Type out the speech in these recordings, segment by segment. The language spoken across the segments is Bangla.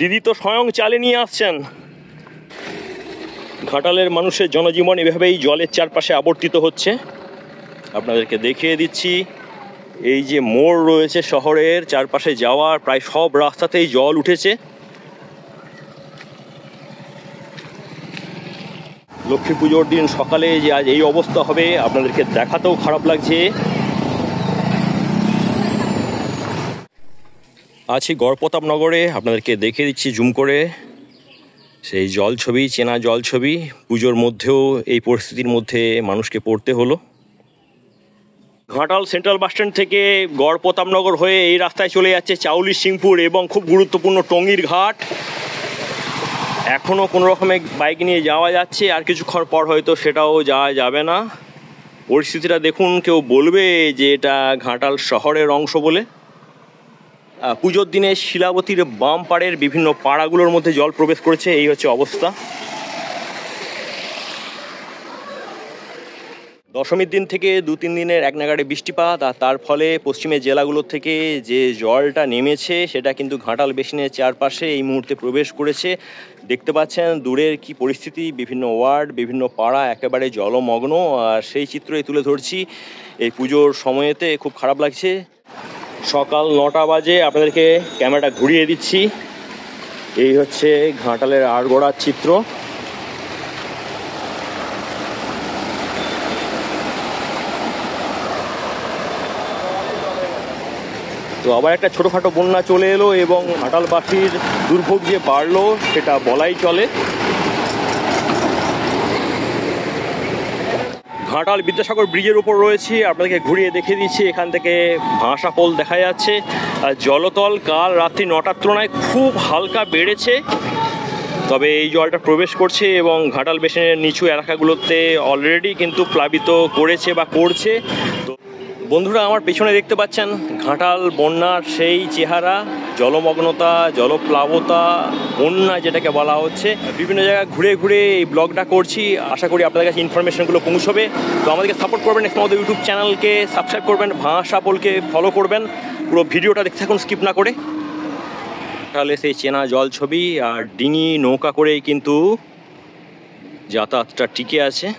দিদি তো স্বয়ং চালে নিয়ে আসছেন। ঘাটালের মানুষের জনজীবন এভাবেই জলের চারপাশে আবর্তিত হচ্ছে। আপনাদেরকে দেখিয়ে দিচ্ছি, এই যে মোড় রয়েছে শহরের চারপাশে যাওয়ার প্রায় সব রাস্তাতেই জল উঠেছে। লক্ষ্মী পুজোর দিন সকালে যে আজ এই অবস্থা হবে আপনাদেরকে দেখাতেও খারাপ লাগছে। আছি গড়প্রতাপনগরে, আপনাদেরকে দেখিয়ে দিচ্ছি জুম করে সেই জল ছবি, চেনা জল ছবি। পুজোর মধ্যেও এই পরিস্থিতির মধ্যে মানুষকে পড়তে হলো। ঘাটাল সেন্ট্রাল বাসস্ট্যান্ড থেকে গড়প্রতাপনগর হয়ে এই রাস্তায় চলে যাচ্ছে চাউলি সিংপুর এবং খুব গুরুত্বপূর্ণ টঙ্গীর ঘাট। এখনও কোনো রকমে বাইক নিয়ে যাওয়া যাচ্ছে, আর কিছুক্ষণ পর হয়তো সেটাও যাওয়া যাবে না। পরিস্থিতিটা দেখুন, কেউ বলবে যে এটা ঘাটাল শহরের অংশ বলে। পুজোর দিনে শিলাবতীর বাম পাড়ের বিভিন্ন পাড়াগুলোর মধ্যে জল প্রবেশ করেছে, এই হচ্ছে অবস্থা। দশমীর দিন থেকে 2-3 দিনের এক নাগাড়ে বৃষ্টিপাত, আর তার ফলে পশ্চিমের জেলাগুলোর থেকে যে জলটা নেমেছে সেটা কিন্তু ঘাটাল বেসিনের চারপাশে এই মুহূর্তে প্রবেশ করেছে। দেখতে পাচ্ছেন দূরের কি পরিস্থিতি, বিভিন্ন ওয়ার্ড, বিভিন্ন পাড়া একেবারে জলমগ্ন। আর সেই চিত্রই তুলে ধরছি এই পুজোর সময়েতে। খুব খারাপ লাগছে। সকাল 9টা বাজে, আপনাদেরকে ক্যামেরাটা ঘুরিয়ে দিচ্ছি। এই হচ্ছে ঘাটালের আড়গোড়ার চিত্র। তো আবার একটা ছোটোখাটো বন্যা চলে এলো এবং ঘাটালবাসীর দুর্ভোগ যে বাড়লো সেটা বলাই চলে। ঘাটাল বিদ্যাসাগর ব্রিজের উপর রয়েছি, আপনাদেরকে ঘুরিয়ে দেখিয়ে দিচ্ছি। এখান থেকে ভাষা পোল দেখা যাচ্ছে। আর জলতল কাল রাত্রি 9টার তুলনায় খুব হালকা বেড়েছে, তবে এই জলটা প্রবেশ করছে এবং ঘাটাল বেসিনের নিচু এলাকাগুলোতে অলরেডি কিন্তু প্লাবিত করেছে বা করছে। তো বন্ধুরা, আমার পেছনে দেখতে পাচ্ছেন ঘাটাল বন্যার সেই চেহারা, জলমগ্নতা, জলপ্লাবতা, বন্যা যেটাকে বলা হচ্ছে। বিভিন্ন জায়গায় ঘুরে ঘুরে এই ব্লগটা করছি, আশা করি আপনাদের কাছে ইনফরমেশনগুলো পৌঁছবে। তো আমাদেরকে সাপোর্ট করবেন, আমাদের ইউটিউব চ্যানেলকে সাবস্ক্রাইব করবেন, ভাষা পোলকে ফলো করবেন। পুরো ভিডিওটা দেখতে থাকুন স্কিপ না করে। তাহলে সেই চেনা জল ছবি আর ডিঙি নৌকা করেই কিন্তু যাতায়াতটা টিকে আছে।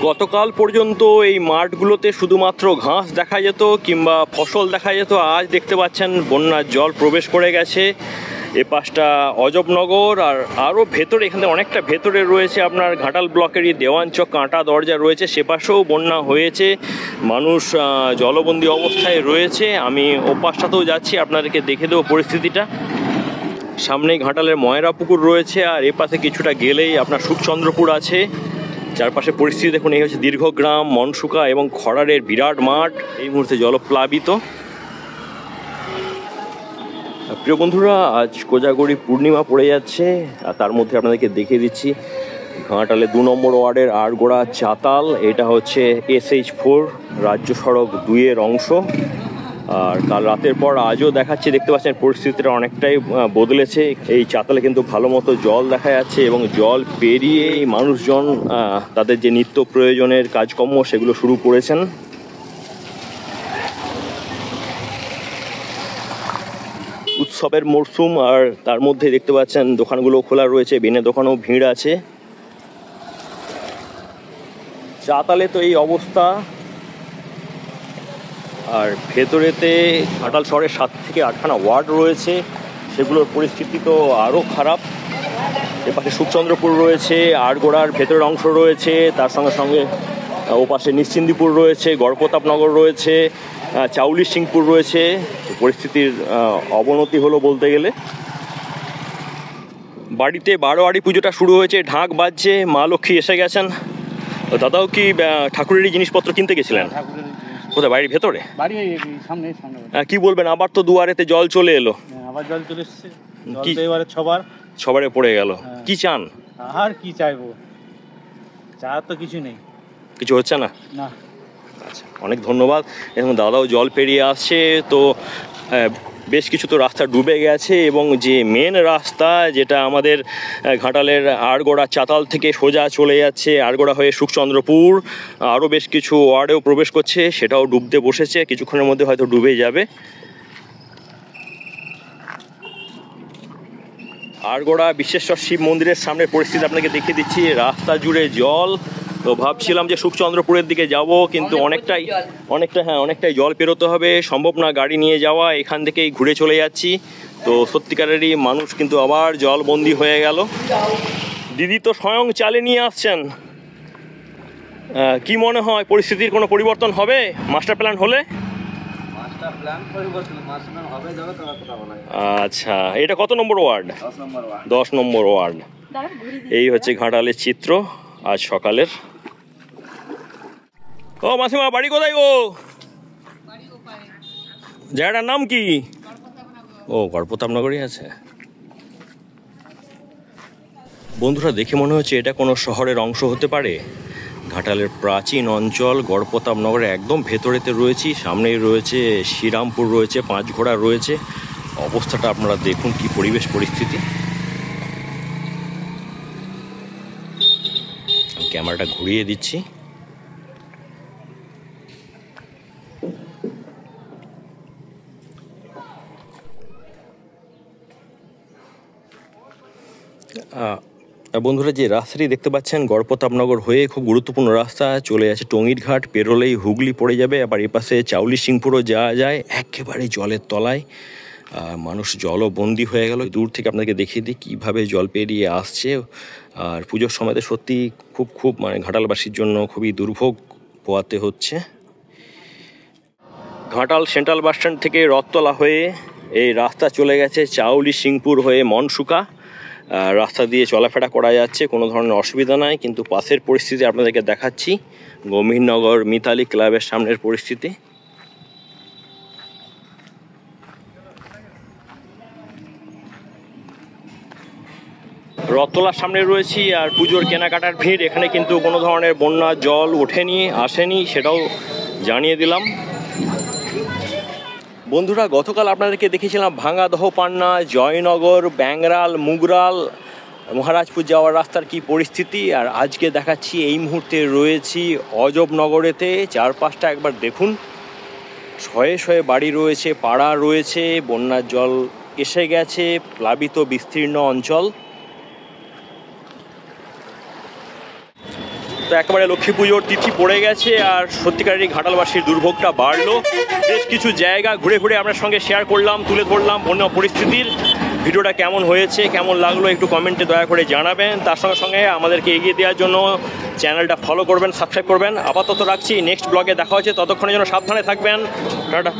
গতকাল পর্যন্ত এই মাঠগুলোতে শুধুমাত্র ঘাস দেখা যেত কিংবা ফসল দেখা যেত। আজ দেখতে পাচ্ছেন বন্যার জল প্রবেশ করে গেছে। এ পাশটা অজবনগর, আর আরও ভেতরে, এখানে অনেকটা ভেতরে রয়েছে আপনার ঘাটাল ব্লকেরই দেওয়ানচক কাঁটা দরজা রয়েছে, সে পাশেও বন্যা হয়েছে। মানুষ জলবন্দী অবস্থায় রয়েছে। আমি ও পাশটাতেও যাচ্ছি, আপনাদেরকে দেখে দেবো পরিস্থিতিটা। সামনেই ঘাটালের ময়রা পুকুর রয়েছে, আর এ পাশে কিছুটা গেলেই আপনার সুখচন্দ্রপুর আছে। চারপাশে পরিস্থিতি দেখুন, এই হচ্ছে দীর্ঘগ্রাম, মনসুকা এবং খড়ারের বিরাট মাঠ, এই মুহূর্তে জলপ্লাবিত। প্রিয় বন্ধুরা, আজ কোজাগরি পূর্ণিমা পড়ে যাচ্ছে, আর তার মধ্যে আপনাদেরকে দেখিয়ে দিচ্ছি ঘাটালে 2 নম্বর ওয়ার্ডের আড়গোড়া চাতাল। এটা হচ্ছে SH4 রাজ্য সড়ক 2-এর অংশ। আর কাল রাতের পর আজও দেখাচ্ছে, দেখতে পাচ্ছেন পরিস্থিতিটা অনেকটাই বদলেছে। এই চাতালে কিন্তু ভালো মতো জল দেখা যাচ্ছে এবং জল পেরিয়ে এই মানুষজন তাদের যে নিত্য প্রয়োজনের কাজকর্ম সেগুলো শুরু করেছেন। উৎসবের মরশুম, আর তার মধ্যে দেখতে পাচ্ছেন দোকানগুলো খোলা রয়েছে, বেনে দোকানেও ভিড় আছে। চাতালে তো এই অবস্থা। আর ভেতরেতে ঘাটাল শহরের 7 থেকে 8খানা ওয়ার্ড রয়েছে, সেগুলোর পরিস্থিতি তো আরও খারাপ। এপাশে সুখচন্দ্রপুর রয়েছে, আড়গোড়ার ভেতরের অংশ রয়েছে, তার সঙ্গে সঙ্গে ওপাশে নিশ্চিন্দিপুর রয়েছে, গড়প্রতাপনগর রয়েছে, চাউলি সিংপুর রয়েছে। পরিস্থিতির অবনতি হলো বলতে গেলে। বাড়িতে 12 পুজোটা শুরু হয়েছে, ঢাক বাজছে, মা লক্ষ্মী এসে গেছেন। দাদাও কি ঠাকুরেরই জিনিসপত্র কিনতে গেছিলেন? কোথায়, বাড়ির ভেতরে? কি বলবেন, আবার তো দুয়ারেতে জল চলে এলো। আবার জল চলে এসছে, এবারে ছবারে পড়ে গেল। কি চান? আর কি চাইবো, চা তো কিছু নেই, কিছু হচ্ছে না। আচ্ছা, অনেক ধন্যবাদ। এবং দাদাও জল পেরিয়ে আসছে। তো বেশ কিছু তো রাস্তা ডুবে গেছে, এবং যে মেন রাস্তা যেটা আমাদের ঘাটালের আড়গোড়া চাতাল থেকে সোজা চলে যাচ্ছে আড়গোড়া হয়ে সুখচন্দ্রপুর, আরও বেশ কিছু ওয়ার্ডেও প্রবেশ করছে, সেটাও ডুবতে বসেছে। কিছুক্ষণের মধ্যে হয়তো ডুবে যাবে। আরগোড়া বিশ্বেশ্বর শিব মন্দিরের সামনে পরিস্থিতি আপনাকে দেখিয়ে দিচ্ছি। রাস্তা জুড়ে জল। তো ভাবছিলাম যে সুখচন্দ্রপুরের দিকে যাব, কিন্তু অনেকটাই জল পেরোতে হবে, সম্ভব না গাড়ি নিয়ে যাওয়া। এখান থেকেই ঘুরে চলে যাচ্ছি। তো সত্যিকারেরই মানুষ কিন্তু আবার জলবন্দি হয়ে গেল। দিদি তো স্বয়ং চালে নিয়ে আসছেন। কি মনে হয় পরিস্থিতির কোনো পরিবর্তন হবে মাস্টার প্ল্যান হলে? আচ্ছা, এটা কত নম্বর ওয়ার্ড? 10 নম্বর ওয়ার্ড। এই হচ্ছে ঘাটালের চিত্র আজ সকালের। ও মাসিমা, বাড়ি কোথায় গো? জায়গাটার নাম কি? ও, গড়প্রতাপনগরই আছে। বন্ধুরা, দেখে মনে হচ্ছে এটা কোনো শহরের অংশ হতে পারে। ঘাটালের প্রাচীন অঞ্চল গড়প্রতাপনগরের একদম ভেতরেতে রয়েছি। সামনেই রয়েছে শ্রীরামপুর, রয়েছে পাঁচঘোড়া রয়েছে। অবস্থাটা আপনারা দেখুন, কি পরিবেশ পরিস্থিতি। ক্যামেরাটা ঘুরিয়ে দিচ্ছি। বন্ধুরা, যে রাস্তাটি দেখতে পাচ্ছেন গড়প্রতাপনগর হয়ে খুব গুরুত্বপূর্ণ রাস্তা, চলে যাচ্ছে টঙ্গীর ঘাট। পেরোলেই হুগলি পড়ে যাবে। আবার এপাশে চাউলি সিংপুরও যাওয়া যায়, একেবারে জলের তলায়। মানুষ জলবন্দি হয়ে গেল। দূর থেকে আপনাকে দেখিয়ে দিই কীভাবে জল পেরিয়ে আসছে। আর পুজোর সময়তে সত্যি খুব মানে ঘাটালবাসীর জন্য খুবই দুর্ভোগ পোয়াতে হচ্ছে। ঘাটাল সেন্ট্রাল বাস স্ট্যান্ড থেকে রথতলা হয়ে এই রাস্তা চলে গেছে চাউলি সিংপুর হয়ে মনসুকা। রাস্তা দিয়ে চলাফেরা করা যাচ্ছে, কোনো ধরনের অসুবিধা নাই। কিন্তু পাশের পরিস্থিতি আপনাদেরকে দেখাচ্ছি, গম্ভীরনগর মিতালি ক্লাবের সামনের পরিস্থিতি। রথতলার সামনে রয়েছি, আর পুজোর কেনাকাটার ভিড়। এখানে কিন্তু কোনো ধরনের বন্যার জল আসেনি, সেটাও জানিয়ে দিলাম। বন্ধুরা, গতকাল আপনাদেরকে দেখিয়েছিলাম ভাঙাদহ পান্না, জয়নগর, ব্যাংরাল, মুগরাল, মহারাজপুর যাওয়ার রাস্তার কি পরিস্থিতি। আর আজকে দেখাচ্ছি এই মুহূর্তে রয়েছি অজবনগরেতে। চারপাশটা একবার দেখুন, শয়ে বাড়ি রয়েছে, পাড়া রয়েছে, বন্যার জল এসে গেছে, প্লাবিত বিস্তীর্ণ অঞ্চল। তো একেবারে লক্ষ্মী পুজোর তিথি পড়ে গেছে, আর সত্যিকারেরই ঘাটালবাসীর দুর্ভোগটা বাড়লো। বেশ কিছু জায়গা ঘুরে আপনার সঙ্গে শেয়ার করলাম, তুলে ধরলাম বন্যা পরিস্থিতির। ভিডিওটা কেমন হয়েছে, কেমন লাগলো একটু কমেন্টে দয়া করে জানাবেন। তার সঙ্গে আমাদেরকে এগিয়ে দেওয়ার জন্য চ্যানেলটা ফলো করবেন, সাবস্ক্রাইব করবেন। আপাতত রাখছি, নেক্সট ব্লগে দেখা হচ্ছে। ততক্ষণের জন্য সাবধানে থাকবেন। টাটা।